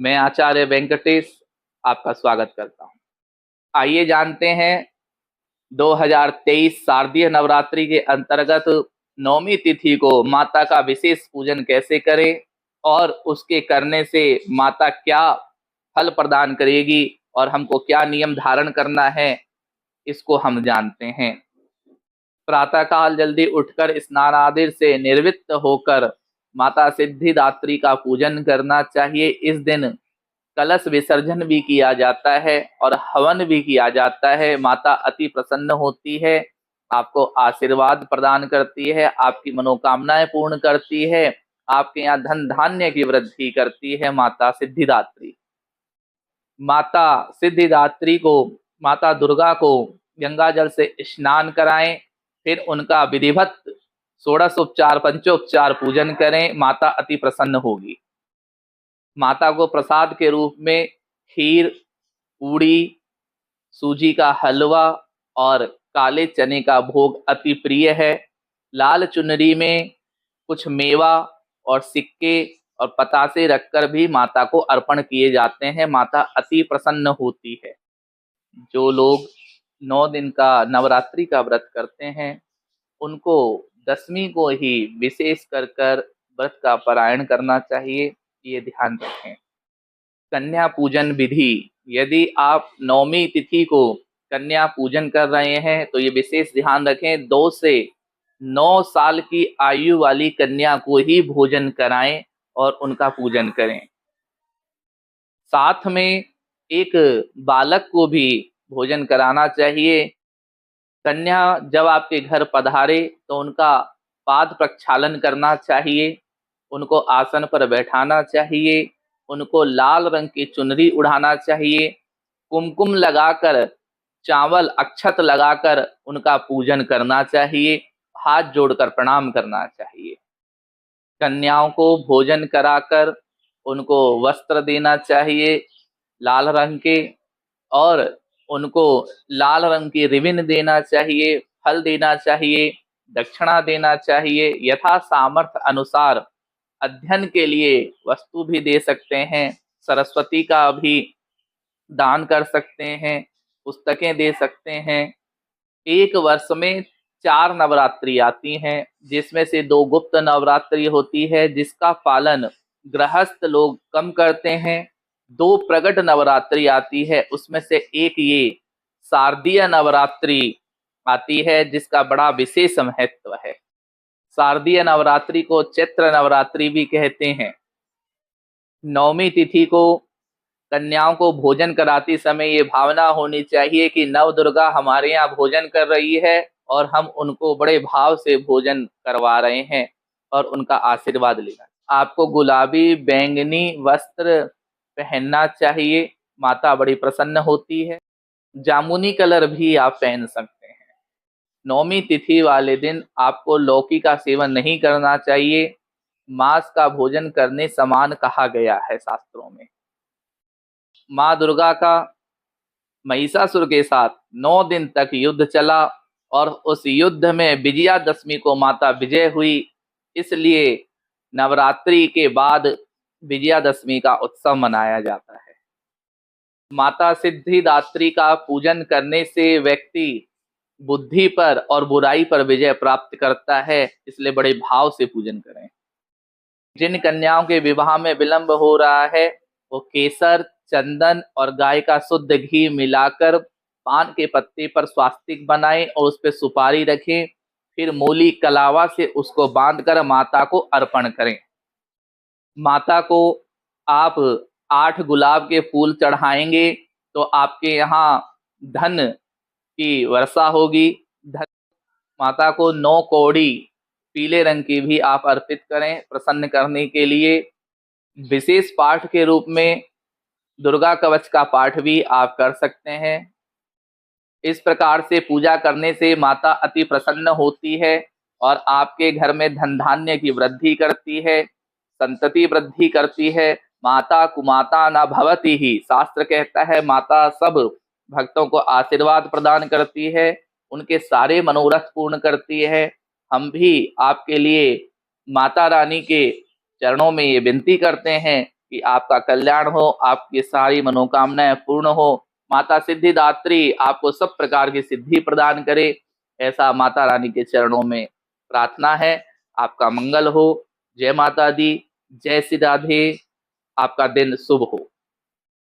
मैं आचार्य वेंकटेश आपका स्वागत करता हूँ। आइए जानते हैं 2023 शारदीय नवरात्रि के अंतर्गत नवमी तिथि को माता का विशेष पूजन कैसे करें और उसके करने से माता क्या फल प्रदान करेगी और हमको क्या नियम धारण करना है, इसको हम जानते हैं। प्रातःकाल जल्दी उठकर स्नान आदि से निर्वृत्त होकर माता सिद्धिदात्री का पूजन करना चाहिए। इस दिन कलश विसर्जन भी किया जाता है और हवन भी किया जाता है। माता अति प्रसन्न होती है, आपको आशीर्वाद प्रदान करती है, आपकी मनोकामनाएं पूर्ण करती है, आपके यहाँ धन धान्य की वृद्धि करती है। माता सिद्धिदात्री, माता सिद्धिदात्री को, माता दुर्गा को गंगा जल से स्नान कराएं, फिर उनका विधिवत षोडशोपचार पंचोपचार पूजन करें। माता अति प्रसन्न होगी। माता को प्रसाद के रूप में खीर, पूड़ी, सूजी का हलवा और काले चने का भोग अति प्रिय है। लाल चुनरी में कुछ मेवा और सिक्के और पतासे रखकर भी माता को अर्पण किए जाते हैं। माता अति प्रसन्न होती है। जो लोग 9 दिन का नवरात्रि का व्रत करते हैं उनको दसवीं को ही विशेष कर व्रत का पारायण करना चाहिए, ये ध्यान रखें। कन्या पूजन विधि, यदि आप नवमी तिथि को कन्या पूजन कर रहे हैं तो ये विशेष ध्यान रखें, 2 से 9 साल की आयु वाली कन्या को ही भोजन कराएं और उनका पूजन करें। साथ में एक बालक को भी भोजन कराना चाहिए। कन्या जब आपके घर पधारे तो उनका पाद प्रक्षालन करना चाहिए, उनको आसन पर बैठाना चाहिए, उनको लाल रंग की चुनरी उड़ाना चाहिए, कुमकुम लगाकर, चावल अक्षत लगाकर उनका पूजन करना चाहिए, हाथ जोड़कर प्रणाम करना चाहिए। कन्याओं को भोजन कराकर उनको वस्त्र देना चाहिए लाल रंग के, और उनको लाल रंग की रिबन देना चाहिए, फल देना चाहिए, दक्षिणा देना चाहिए। यथा सामर्थ्य अनुसार अध्ययन के लिए वस्तु भी दे सकते हैं, सरस्वती का भी दान कर सकते हैं, पुस्तकें दे सकते हैं। एक वर्ष में 4 नवरात्रि आती हैं, जिसमें से 2 गुप्त नवरात्रि होती है जिसका पालन गृहस्थ लोग कम करते हैं। 2 प्रकट नवरात्रि आती है, उसमें से एक ये शारदीय नवरात्रि आती है जिसका बड़ा विशेष महत्व है। शारदीय नवरात्रि को चैत्र नवरात्रि भी कहते हैं। नवमी तिथि को कन्याओं को भोजन कराती समय ये भावना होनी चाहिए कि नव दुर्गा हमारे यहाँ भोजन कर रही है और हम उनको बड़े भाव से भोजन करवा रहे हैं और उनका आशीर्वाद लेना। आपको गुलाबी बैंगनी वस्त्र पहनना चाहिए, माता बड़ी प्रसन्न होती है। जामुनी कलर भी आप पहन सकते हैं। नवमी तिथि वाले दिन आपको लौकी का सेवन नहीं करना चाहिए। मांस का भोजन करने समान कहा गया है शास्त्रों में। माँ दुर्गा का महिषासुर के साथ 9 दिन तक युद्ध चला और उस युद्ध में विजयादशमी को माता विजय हुई, इसलिए नवरात्रि के बाद विजयादशमी का उत्सव मनाया जाता है। माता सिद्धिदात्री का पूजन करने से व्यक्ति बुद्धि पर और बुराई पर विजय प्राप्त करता है, इसलिए बड़े भाव से पूजन करें। जिन कन्याओं के विवाह में विलंब हो रहा है वो केसर, चंदन और गाय का शुद्ध घी मिलाकर पान के पत्ते पर स्वास्तिक बनाएं और उस पर सुपारी रखें, फिर मूली कलावा से उसको बांधकर माता को अर्पण करें। माता को आप 8 गुलाब के फूल चढ़ाएंगे तो आपके यहाँ धन की वर्षा होगी। माता को 9 कौड़ी पीले रंग की भी आप अर्पित करें प्रसन्न करने के लिए। विशेष पाठ के रूप में दुर्गा कवच का पाठ भी आप कर सकते हैं। इस प्रकार से पूजा करने से माता अति प्रसन्न होती है और आपके घर में धन धान्य की वृद्धि करती है, संतति वृद्धि करती है। माता कुमाता न भवती ही, शास्त्र कहता है माता सब भक्तों को आशीर्वाद प्रदान करती है, उनके सारे मनोरथ पूर्ण करती है। हम भी आपके लिए माता रानी के चरणों में ये विनती करते हैं कि आपका कल्याण हो, आपकी सारी मनोकामनाएं पूर्ण हो। माता सिद्धिदात्री आपको सब प्रकार की सिद्धि प्रदान करे, ऐसा माता रानी के चरणों में प्रार्थना है। आपका मंगल हो। जय माता दी, जय श्री राधे। आपका दिन शुभ हो।